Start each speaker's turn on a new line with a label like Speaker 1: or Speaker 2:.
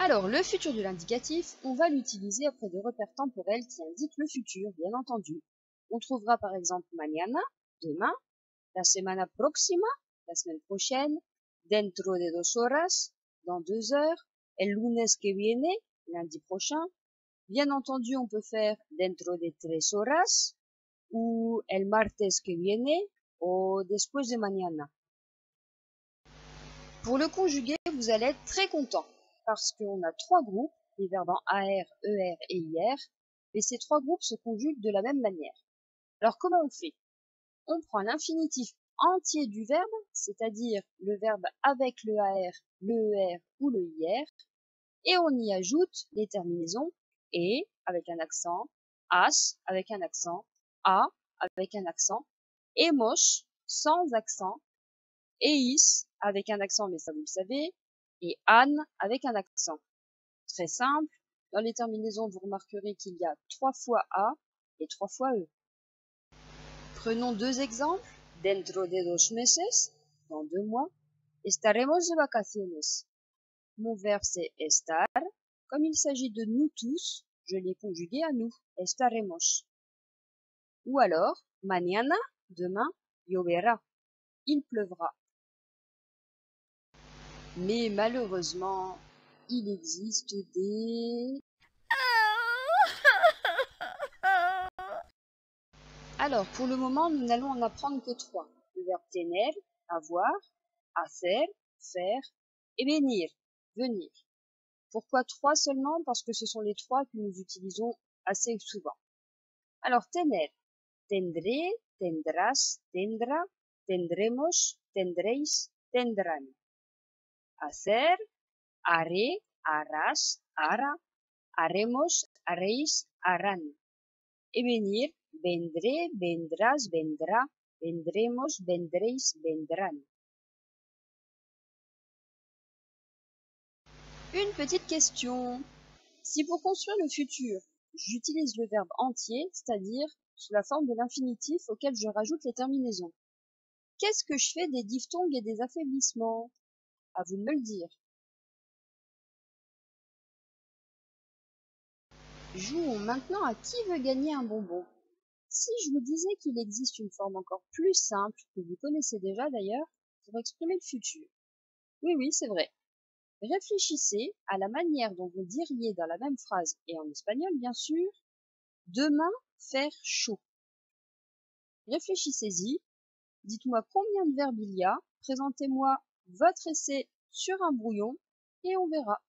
Speaker 1: Alors, le futur de l'indicatif, on va l'utiliser après des repères temporels qui indiquent le futur, bien entendu. On trouvera par exemple mañana, demain, la semana próxima, la semaine prochaine, dentro de 2 horas, dans 2 heures, el lunes que viene, lundi prochain. Bien entendu, on peut faire dentro de 3 horas, ou el martes que viene, o después de mañana. Pour le conjuguer, vous allez être très content, parce qu'on a 3 groupes, les verbes en AR, ER et IR, et ces 3 groupes se conjuguent de la même manière. Alors comment on fait? On prend l'infinitif entier du verbe, c'est-à-dire le verbe avec le AR, le ER ou le IR, et on y ajoute les terminaisons et avec un accent, as avec un accent, a avec un accent, hemos sans accent, eis avec un accent, mais ça vous le savez, et an avec un accent. Très simple, dans les terminaisons vous remarquerez qu'il y a 3 fois a et 3 fois e. Prenons 2 exemples. Dentro de 2 meses, dans 2 mois, estaremos de vacaciones. Mon verbe c'est estar. Comme il s'agit de nous tous, je l'ai conjugué à nous, estaremos. Ou alors, mañana, demain, llovera. Il pleuvra. Mais malheureusement, il existe des... Alors, pour le moment, nous n'allons en apprendre que 3. Le verbe tener, avoir, hacer, faire, et venir, venir. Pourquoi 3 seulement? Parce que ce sont les 3 que nous utilisons assez souvent. Alors, tener, tendré, tendrás, tendra, tendremos, tendréis, tendrán. Hacer, haré, harás, hará, haremos, haréis, harán. Et venir, vendré, vendrás, vendrá, vendremos, vendréis, vendrán. Une petite question. Si pour construire le futur, j'utilise le verbe entier, c'est-à-dire sous la forme de l'infinitif auquel je rajoute les terminaisons, qu'est-ce que je fais des diphtongues et des affaiblissements? À vous de me le dire. Jouons maintenant à qui veut gagner un bonbon. Si je vous disais qu'il existe une forme encore plus simple, que vous connaissez déjà d'ailleurs, pour exprimer le futur. Oui, c'est vrai. Réfléchissez à la manière dont vous diriez dans la même phrase, et en espagnol bien sûr, demain faire chaud. Réfléchissez-y, dites-moi combien de verbes il y a, présentez-moi votre essai sur un brouillon, et on verra.